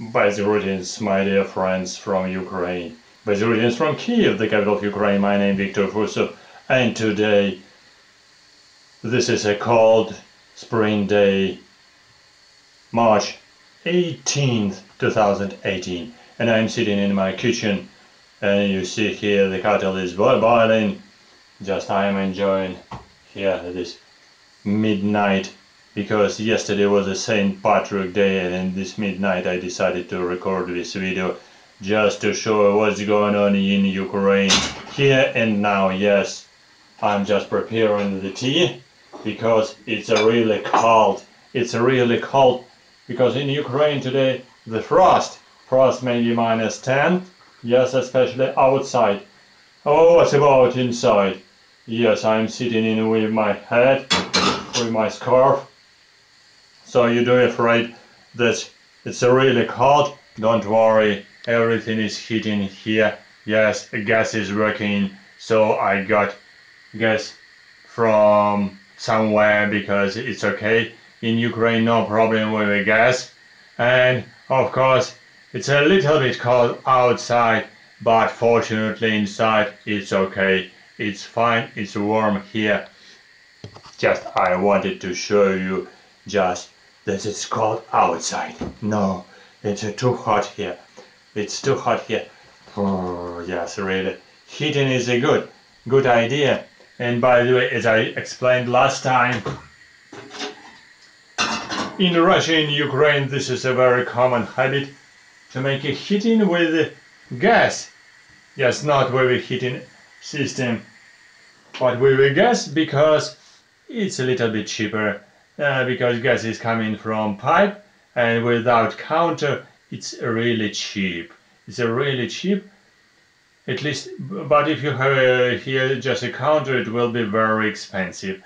Best greetings, my dear friends from Ukraine. Best greetings from Kiev, the capital of Ukraine. My name is Victor Fusov, and today this is a cold spring day, March 18th, 2018, and I'm sitting in my kitchen, and you see here the kettle is boiling. Just I am enjoying here this midnight, because yesterday was a St. Patrick Day, and in this midnight I decided to record this video just to show what's going on in Ukraine here and now. Yes, I'm just preparing the tea because it's really cold. It's really cold because in Ukraine today the frost maybe -10. Yes, especially outside. Oh, what about inside? Yes, I'm sitting in with my head, with my scarf. So you do afraid that it's really cold? Don't worry, everything is heating here. Yes, gas is working, so I got gas from somewhere because it's okay. In Ukraine, no problem with the gas. And of course, it's a little bit cold outside, but fortunately inside it's okay. It's fine, it's warm here. Just I wanted to show you just that it's cold outside. No, it's too hot here. It's too hot here. Oh, yes, really. Heating is a good idea. And by the way, as I explained last time, in Russia and Ukraine, this is a very common habit to make a heating with gas. Yes, not with a heating system, but with a gas, because it's a little bit cheaper. Because gas is coming from pipe, and without counter it's really cheap. It's really cheap, at least. But if you have here just a counter, it will be very expensive.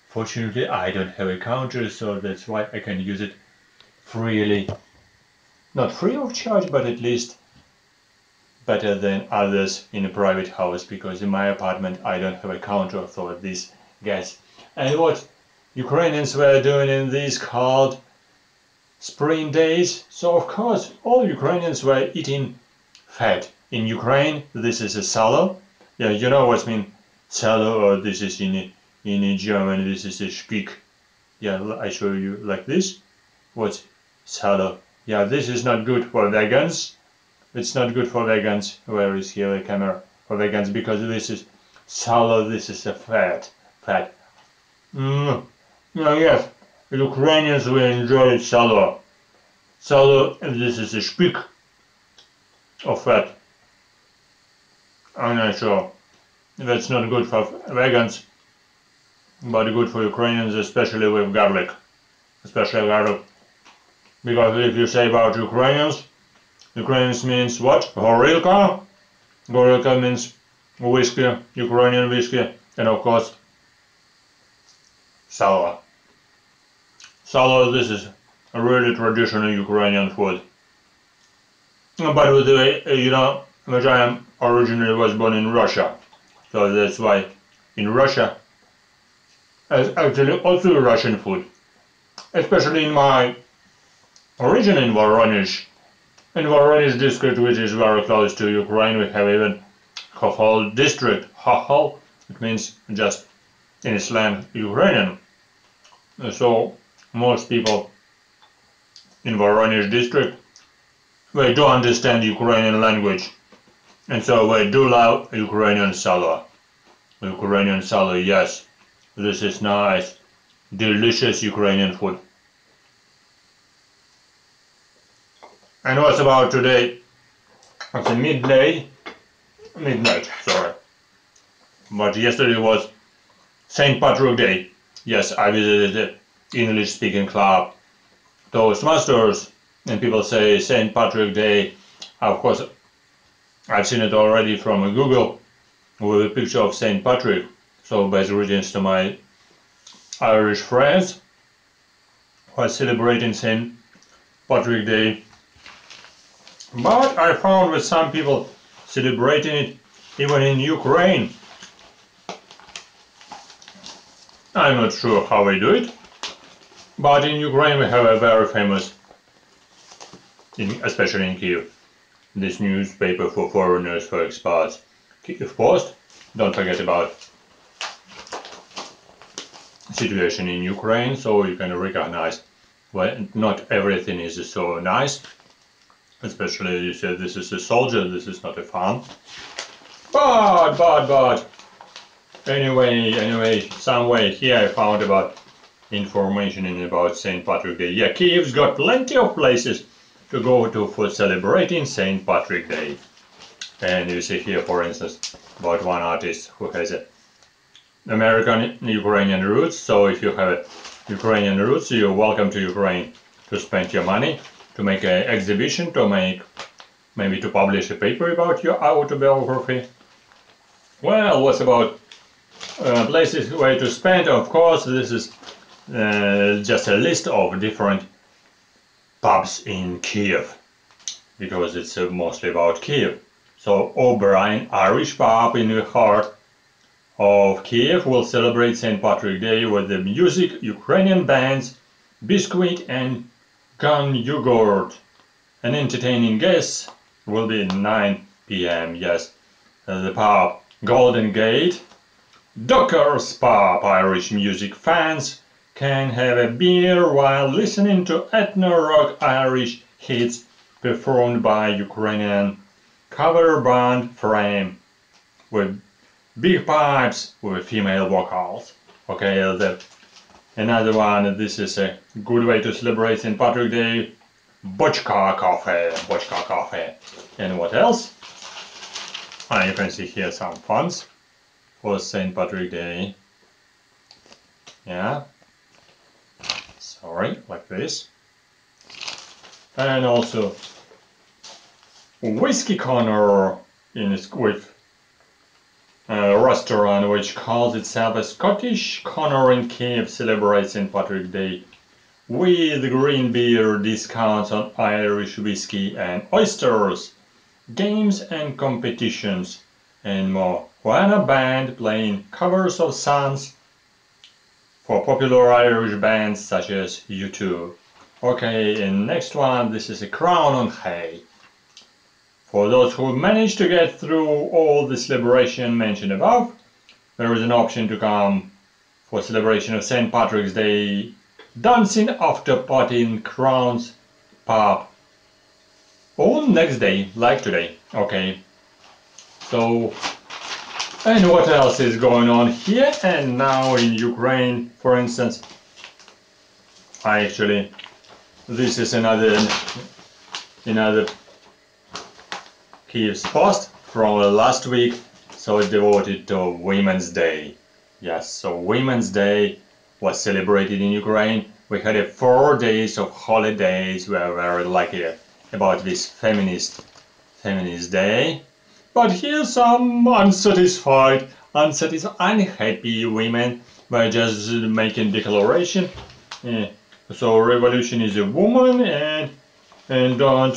Fortunately, I don't have a counter, so that's why I can use it freely. Not free of charge, but at least better than others in a private house, because in my apartment I don't have a counter for this gas. And what Ukrainians were doing in these cold spring days, so of course all Ukrainians were eating fat. In Ukraine, this is a Salo. Yeah, you know what I mean, Salo, or this is in German, this is a SKYPE. Yeah, I show you like this. What's Salo? Yeah, this is not good for vegans. It's not good for vegans. Where is here the camera for vegans? Because this is Salo, this is a fat. Yes, Ukrainians will enjoy Salo. Salo, this is a speak of fat. I'm not sure. That's not good for vegans, but good for Ukrainians, especially with garlic. Especially garlic. Because if you say about Ukrainians means what? Gorilka. Gorilka means whiskey, Ukrainian whiskey, and of course Salo. Salo, this is a really traditional Ukrainian food. By the way, you know that I am originally was born in Russia, so that's why in Russia, actually also Russian food, especially in my origin in Voronezh district, which is very close to Ukraine. We have even Hohol district. Hohol, it means just in slang Ukrainian. So most people in Voronezh district, they do understand Ukrainian language, and so they do love Ukrainian Salo. Ukrainian Salo, yes, this is nice, delicious Ukrainian food. And what's about today? It's a midnight, sorry. But yesterday was St. Patrick Day. Yes, I visited the English-speaking club, Toastmasters, and people say St. Patrick Day. Of course, I've seen it already from Google with a picture of St. Patrick. So best greetings to my Irish friends who are celebrating St. Patrick Day. But I found that some people celebrating it even in Ukraine. I'm not sure how they do it, but in Ukraine we have a very famous especially in Kiev. This newspaper for foreigners, for expats. Kiev Post. Don't forget about situation in Ukraine, so you can recognize well, not everything is so nice. Especially you said this is a soldier, this is not a fun. But anyway, some way here I found about information about St. Patrick's Day. Yeah, Kiev's got plenty of places to go to for celebrating St. Patrick's Day. And you see here, for instance, about one artist who has a American Ukrainian roots. So if you have a Ukrainian roots, you're welcome to Ukraine to spend your money, to make an exhibition, to make maybe to publish a paper about your autobiography. Well, what's about places where to spend? Of course, this is just a list of different pubs in Kiev, because it's mostly about Kiev. So O'Brien Irish pub in the heart of Kiev will celebrate St. Patrick's Day with the music, Ukrainian bands, biscuit and gun yogurt. And entertaining guests will be at 9 p.m. Yes, the pub Golden Gate, Docker's Pub. Irish music fans can have a beer while listening to ethno-rock Irish hits performed by Ukrainian cover band Frame with big pipes with female vocals. Okay, another one, this is a good way to celebrate St. Patrick's Day. Bochka coffee. And what else? You can see here some funds for St. Patrick's Day. Yeah. Sorry, like this. And also Whiskey Corner with a restaurant which calls itself a Scottish Corner in Kiev celebrates St. Patrick's Day with green beer, discounts on Irish whiskey and oysters, games and competitions, and more. Juana band playing covers of songs for popular Irish bands such as U2. Okay, and next one, this is a Crown on Hay. For those who managed to get through all the celebration mentioned above, there is an option to come for celebration of St. Patrick's Day dancing after party in Crown's pub. Or next day, like today. Okay. So, and what else is going on here and now in Ukraine, for instance? This is another Kiev's post from last week, so it's devoted to Women's Day. Yes, so Women's Day was celebrated in Ukraine. We had 4 days of holidays. We are very lucky about this feminist day. But here some unhappy women were just making declaration. So revolution is a woman and don't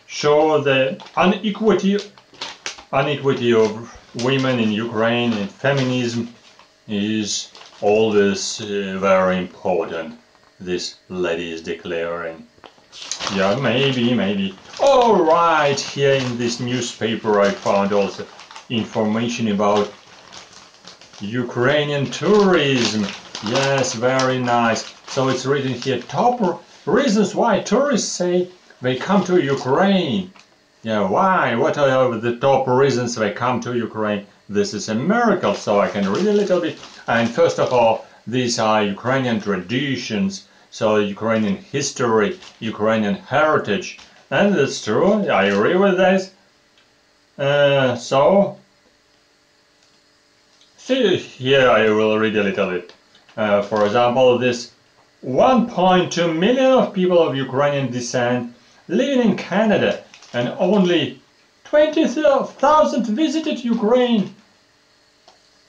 show the unequity of women in Ukraine, and feminism is always very important. This lady is declaring. Yeah, maybe. All right, here in this newspaper I found also information about Ukrainian tourism. Yes, very nice. So it's written here, top reasons why tourists say they come to Ukraine. Yeah, why? What are the top reasons they come to Ukraine? This is a miracle, so I can read a little bit. And first of all, these are Ukrainian traditions, so Ukrainian history, Ukrainian heritage. And that's true, I agree with this. See here, I will read a little bit. For example, this 1.2 million of people of Ukrainian descent living in Canada, and only 20,000 visited Ukraine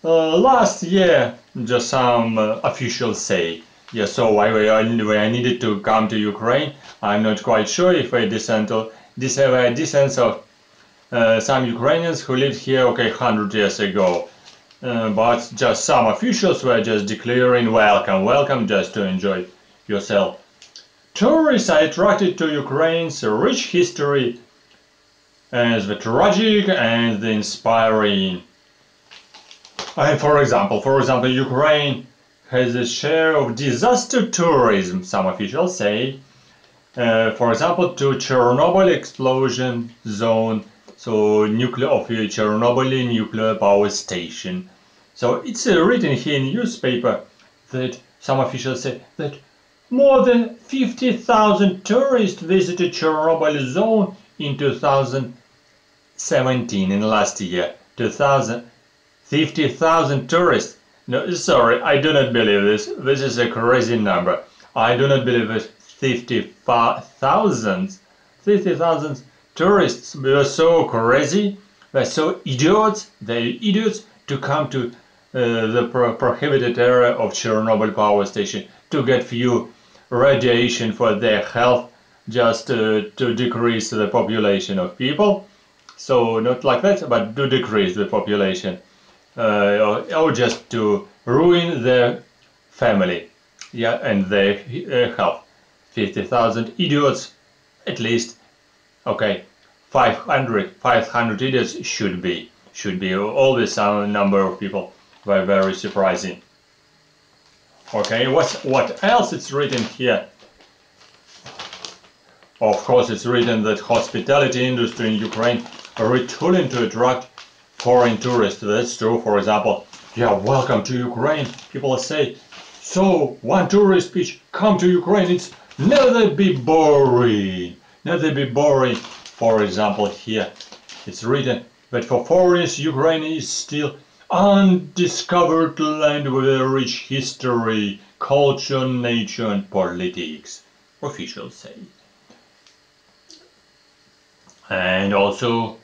last year, just some officials say. Yeah, so why I needed to come to Ukraine, I'm not quite sure if I descent of some Ukrainians who lived here, 100 years ago. But just some officials were just declaring welcome, just to enjoy yourself. tourists are attracted to Ukraine's rich history as the tragic and the inspiring. And for example, Ukraine has a share of disaster tourism, some officials say. For example, to Chernobyl explosion zone, so Chernobyl nuclear power station. So it's written here in newspaper that some officials say that more than 50,000 tourists visited Chernobyl zone in 2017, in last year. 50,000 tourists. No, sorry, I do not believe this. This is a crazy number. I do not believe it. 50,000 tourists were so crazy, they're so idiots, to come to the prohibited area of Chernobyl power station to get few radiation for their health, just to decrease the population of people. So not like that, but to decrease the population, or just to ruin their family, yeah, and their health. 50,000 idiots, at least, okay, 500 idiots should be always some number of people. Were very surprising. Okay, what else it's written here? Of course, it's written that hospitality industry in Ukraine are retooling to attract foreign tourists. That's true. For example, yeah, welcome to Ukraine. People say, so one tourist speech, come to Ukraine. It's never be boring. Never be boring. For example, here it's written that for foreigners, Ukraine is still undiscovered land with a rich history, culture, nature, and politics. Officials say. And also,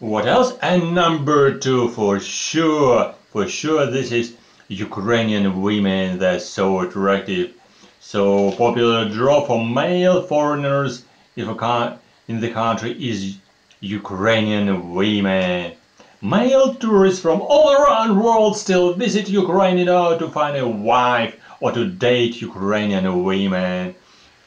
what else? And number 2, for sure, this is Ukrainian women. They're so attractive, so popular draw for male foreigners in the country is Ukrainian women. Male tourists from all around the world still visit Ukraine in order to find a wife or to date Ukrainian women.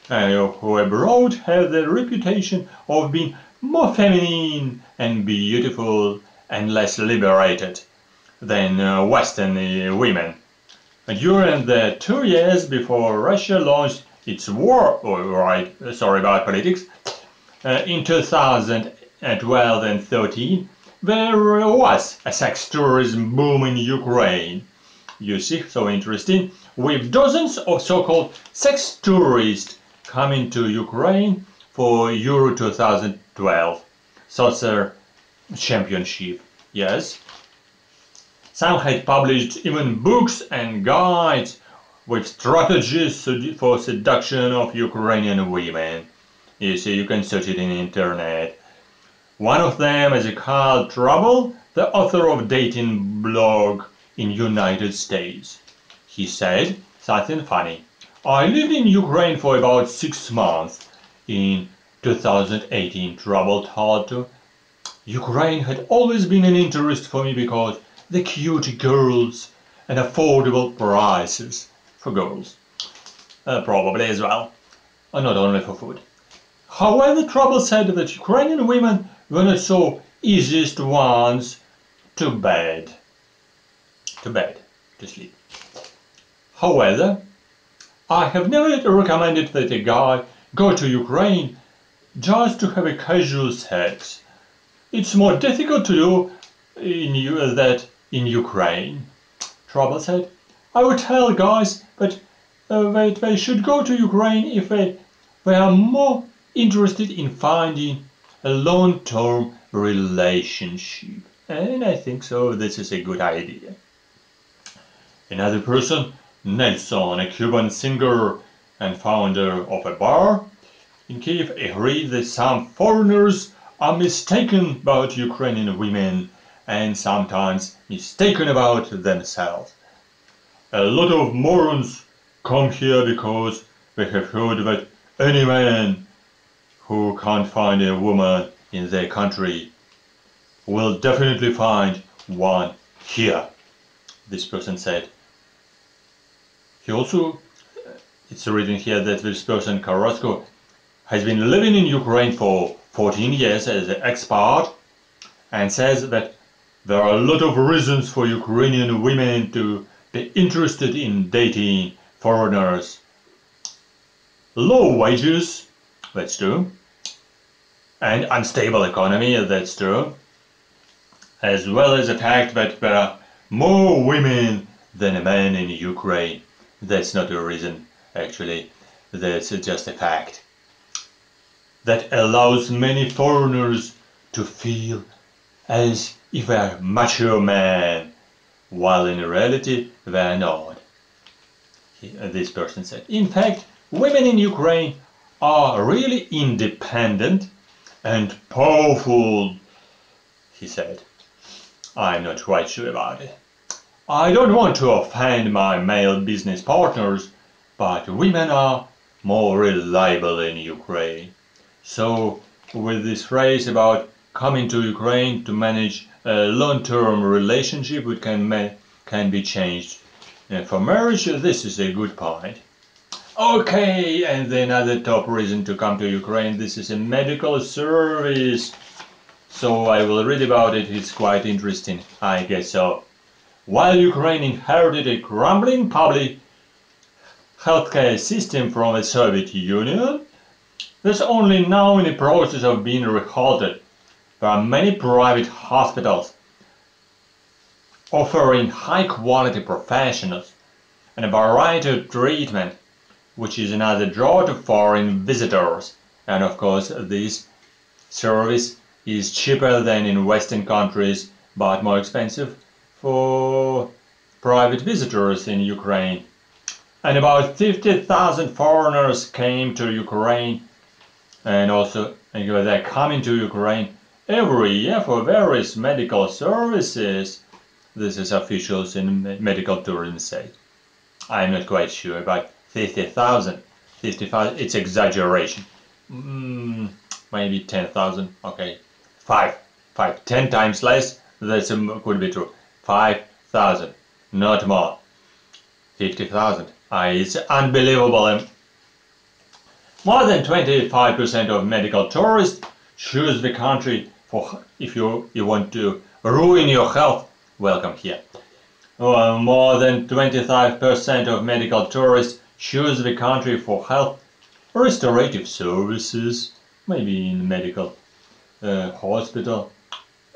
Who abroad have the reputation of being more feminine and beautiful and less liberated than Western women. During the 2 years before Russia launched its war, sorry about politics, in 2012 and 13, there was a sex tourism boom in Ukraine. You see, so interesting, with dozens of so-called sex tourists coming to Ukraine for Euro 2012 soccer championship. Yes, some had published even books and guides with strategies for seduction of Ukrainian women. You see, you can search it in the internet. One of them is Carl Trouble, the author of dating blog in United States. He said something funny. I lived in Ukraine for about 6 months in 2018, Trouble told to. Ukraine had always been an interest for me because the cute girls and affordable prices for girls. Probably as well, not only for food. However, Trouble said that Ukrainian women were not so easiest ones to sleep. However, I have never recommended that a guy go to Ukraine just to have a casual sex. It's more difficult to do that in Ukraine. Trouble said, I would tell guys that they should go to Ukraine if they are more interested in finding a long-term relationship. And I think so, this is a good idea. Another person, Nelson, a Cuban singer and founder of a bar in Kiev, agreed that some foreigners are mistaken about Ukrainian women and sometimes mistaken about themselves. A lot of morons come here because they have heard that any man who can't find a woman in their country will definitely find one here, this person said. He also it's written here that this person, Korosko, has been living in Ukraine for 14 years as an expat, and says that there are a lot of reasons for Ukrainian women to be interested in dating foreigners. Low wages, that's true, and unstable economy, that's true, as well as the fact that there are more women than men in Ukraine. That's not a reason, actually, that's just a fact that allows many foreigners to feel as if they're macho men, while in reality they're not. This person said, in fact, women in Ukraine are really independent and powerful, he said. I'm not quite sure about it. I don't want to offend my male business partners, but women are more reliable in Ukraine. So, with this phrase about coming to Ukraine to manage a long-term relationship which can be changed for marriage, this is a good point. Okay, and then another top reason to come to Ukraine, this is a medical service. So I will read about it, it's quite interesting, I guess so. While Ukraine inherited a crumbling public healthcare system from the Soviet Union, that's only now in the process of being rehalted. There are many private hospitals offering high-quality professionals and a variety of treatment, which is another draw to foreign visitors. And of course, this service is cheaper than in Western countries, but more expensive for private visitors in Ukraine. And about 50,000 foreigners came to Ukraine, and also they're coming to Ukraine every year for various medical services. This is officials in medical tourism say. I'm not quite sure, but 50,000, 55, it's exaggeration. Maybe 10,000, okay. 10 times less, that could be true. 5,000, not more. 50,000, it's unbelievable. More than 25% of medical tourists choose the country for, if you want to ruin your health, welcome here. More than 25% of medical tourists choose the country for health restorative services, maybe in medical hospital.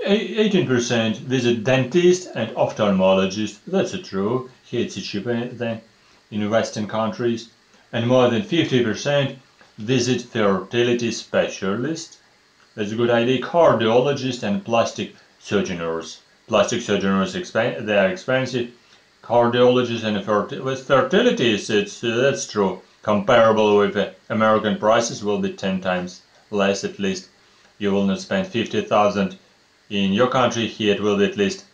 18% visit dentist and ophthalmologist, that's true, here it's cheaper than in Western countries. And more than 50% visit fertility specialist, that's a good idea, cardiologist and plastic surgeons. Plastic surgeons, they are expensive. Cardiologists and fertility, that's true. Comparable with American prices will be 10 times less at least. You will not spend 50,000 in your country, here it will be at least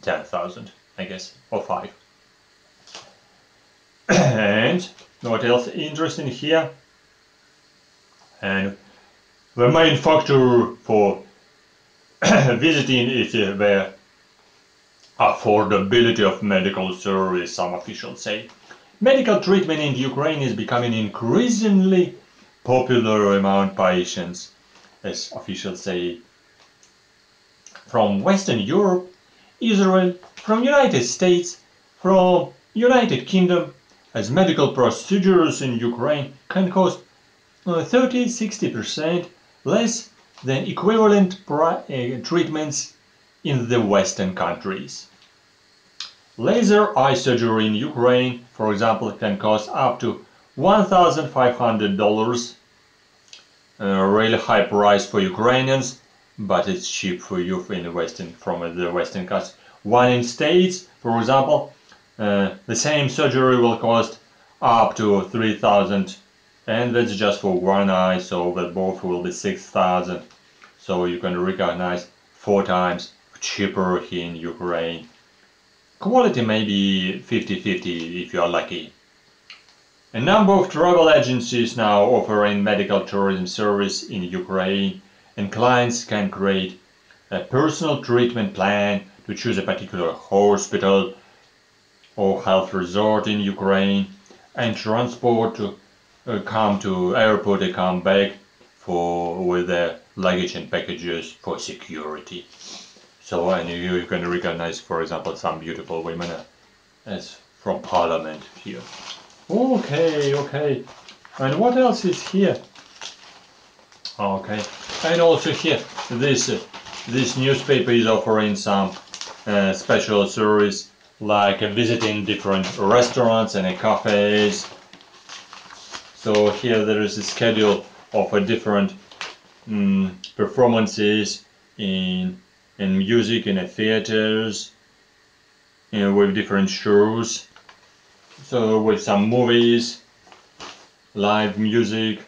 10,000, I guess, or 5. And what else interesting here? And the main factor for visiting is the affordability of medical service, some officials say. Medical treatment in Ukraine is becoming increasingly popular among patients, as officials say. From Western Europe, Israel, from United States, from United Kingdom, as medical procedures in Ukraine can cost 30–60% less than equivalent treatments in the Western countries. Laser eye surgery in Ukraine, for example, can cost up to $1,500. A really high price for Ukrainians, but it's cheap for you in the Western, from the Western countries. One in States, for example, the same surgery will cost up to 3,000, and that's just for one eye, so that both will be 6,000. So you can recognize 4 times cheaper here in Ukraine. Quality may be 50-50 if you are lucky. A number of travel agencies now offering medical tourism service in Ukraine, and clients can create a personal treatment plan to choose a particular hospital or health resort in Ukraine. and transport to come to airport and come back with their luggage and packages for security. So, and you can recognize, for example, some beautiful women as from Parliament here. Okay, okay. And what else is here? Okay, and also here, this newspaper is offering some special service, like visiting different restaurants and cafes. So here there is a schedule of different performances in music in theaters, with different shows. So with some movies, live music,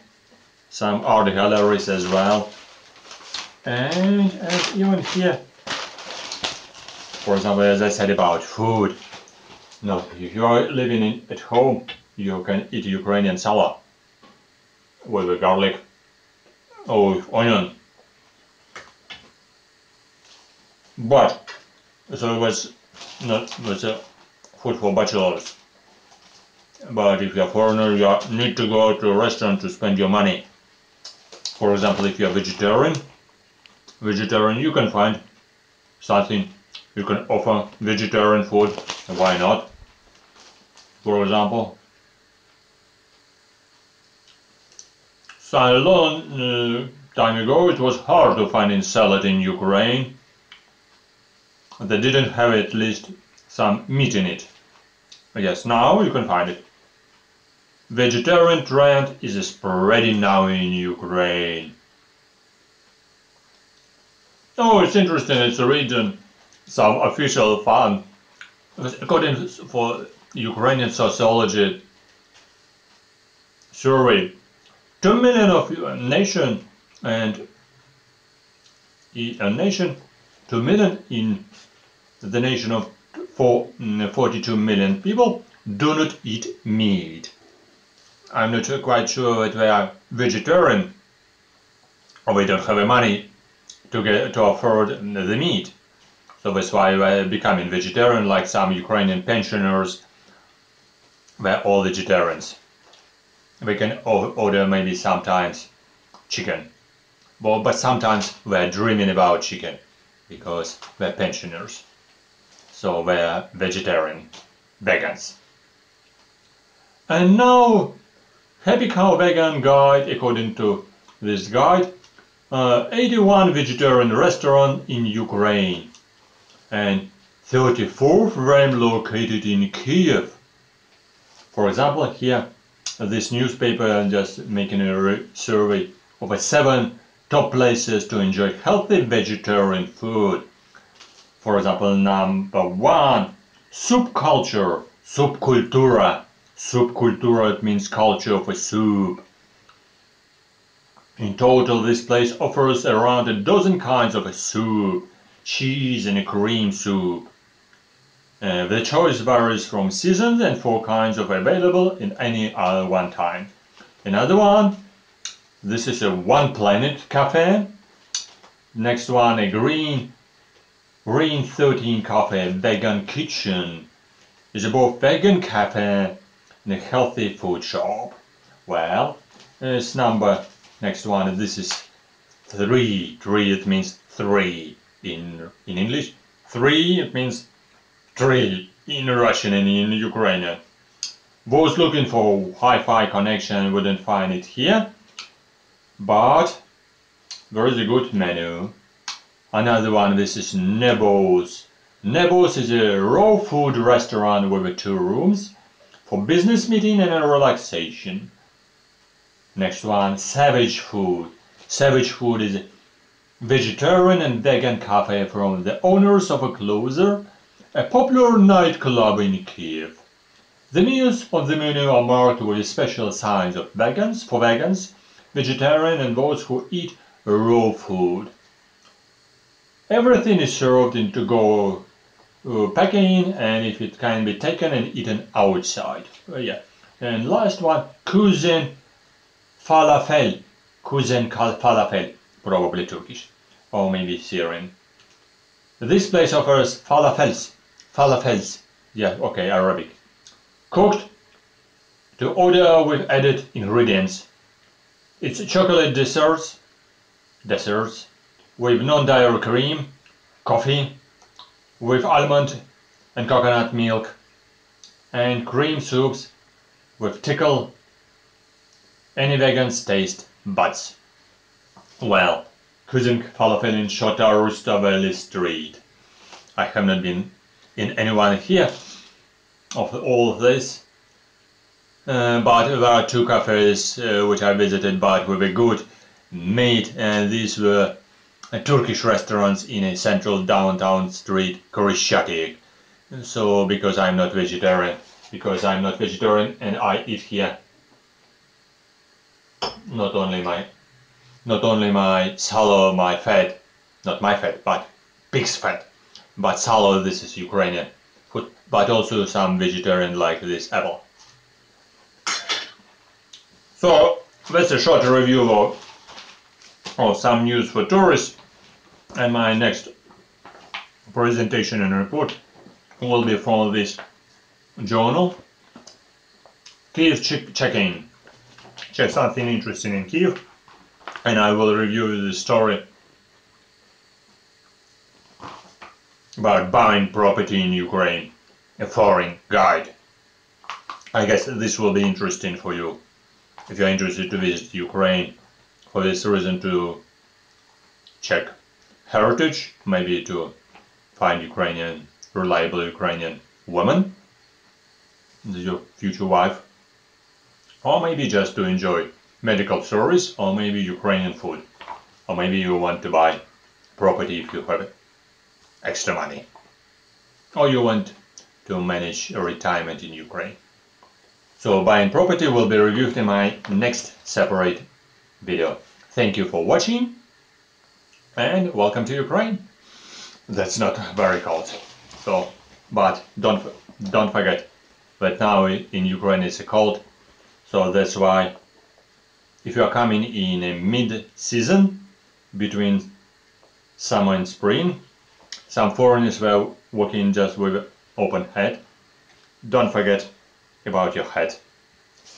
some art galleries as well, and even here, for example, as I said about food. No, if you are living at home, you can eat Ukrainian Salo with the garlic or onion. But so it was not a food for bachelors. But if you're a foreigner, you need to go to a restaurant to spend your money. For example, if you're vegetarian, you can find something you can offer vegetarian food. Why not? For example, so a long time ago it was hard to find salad in Ukraine. They didn't have at least some meat in it. Yes, now you can find it. Vegetarian trend is spreading now in Ukraine. Oh, it's interesting. It's written some official fund. According for Ukrainian sociology survey, 2 million of a nation and a nation, 2 million in the nation of 42 million people do not eat meat. I'm not quite sure that they are vegetarian or they don't have the money to afford the meat. So that's why they're becoming vegetarian, like some Ukrainian pensioners. They're all vegetarians. They can order maybe sometimes chicken. But sometimes they're dreaming about chicken because they're pensioners. So they're vegetarian, vegans. And now, Happy Cow Vegan Guide, according to this guide, 81 vegetarian restaurants in Ukraine and 34 of them located in Kiev. For example, here, this newspaper just making a survey of 7 top places to enjoy healthy vegetarian food. For example, number 1, soup culture, soup cultura. Soup cultura, it means culture of a soup. In total, this place offers around a dozen kinds of a soup, cheese and a cream soup. The choice varies from seasons and 4 kinds of available in any other one time. Another one, this is a One Planet Cafe. Next one, a Green 13 Cafe Vegan Kitchen. It's a both vegan cafe and a healthy food shop. Well, it's next one, this is 3. 3, it means 3 in English. 3, it means 3 in Russian and in Ukrainian. Those looking for Wi-Fi connection wouldn't find it here, but there is a good menu. Another one, this is Nebo's. Nebo's is a raw food restaurant with 2 rooms for business meeting and relaxation. Next one, Savage Food. Savage Food is a vegetarian and vegan cafe from the owners of a Closer, a popular nightclub in Kiev. The meals on the menu are marked with special signs of vegans, for vegans, vegetarian and those who eat raw food. Everything is served in to-go packing, and if it can be taken and eaten outside. Yeah. And last one, Kuzen Falafel. Kuzen Falafel, probably Turkish, or maybe Syrian. This place offers falafels. Falafels. Yeah, okay, Arabic. Cooked to order with added ingredients. It's chocolate desserts with non-dairy cream, coffee with almond and coconut milk, and cream soups with tickle any vegan's taste buds. Well, cruising falafel in Shota Rustaveli Street. I have not been in anyone here of all of this, but there are two cafes which I visited, but with a good meat, and these were Turkish restaurants in a central downtown street, Kurishati. So because I'm not vegetarian, and I eat here not only my Salo, my fat, not my fat, but pig's fat, but Salo, this is Ukrainian food, but also some vegetarian like this apple. So that's a short review of some news for tourists, and my next presentation and report will be from this journal, Kiev check-in. Check something interesting in Kiev, and I will review the story about buying property in Ukraine, a foreign guide. I guess this will be interesting for you if you're interested to visit Ukraine for this reason, to check heritage, maybe to find reliable Ukrainian woman, your future wife, or maybe just to enjoy medical service, or maybe Ukrainian food, or maybe you want to buy property if you have extra money, or you want to manage a retirement in Ukraine. So buying property will be reviewed in my next separate video. Thank you for watching, and welcome to Ukraine. That's not very cold, so, but don't forget that now in Ukraine it's cold. So that's why if you are coming in a mid-season between summer and spring, some foreigners were walking just with open head. Don't forget about your hat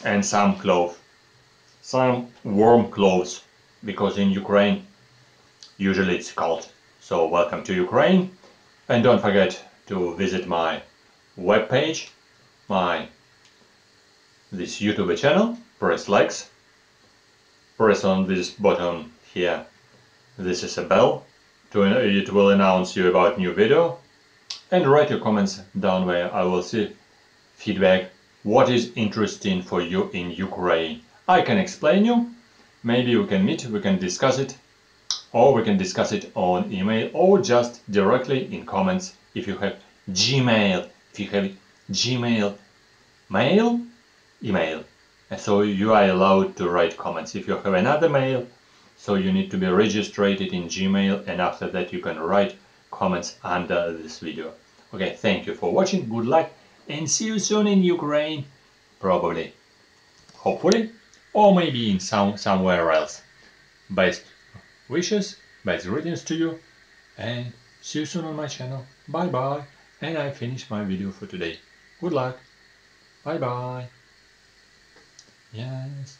and some clothes, some warm clothes, because in Ukraine usually it's cold. So welcome to Ukraine, and don't forget to visit my webpage, this YouTube channel. Press likes, press on this button here, this is a bell, it will announce you about new video, and write your comments down where I will see feedback, what is interesting for you in Ukraine. I can explain you, maybe we can meet, we can discuss it, or we can discuss it on email, or just directly in comments if you have Gmail, mail, email. And so you are allowed to write comments. If you have another mail, so you need to be registered in Gmail, and after that you can write comments under this video. Okay, thank you for watching, good luck, and see you soon in Ukraine, probably, hopefully, or maybe in somewhere else. Best wishes, best greetings to you, and see you soon on my channel. Bye bye, and I finished my video for today. Good luck, bye bye. Yes.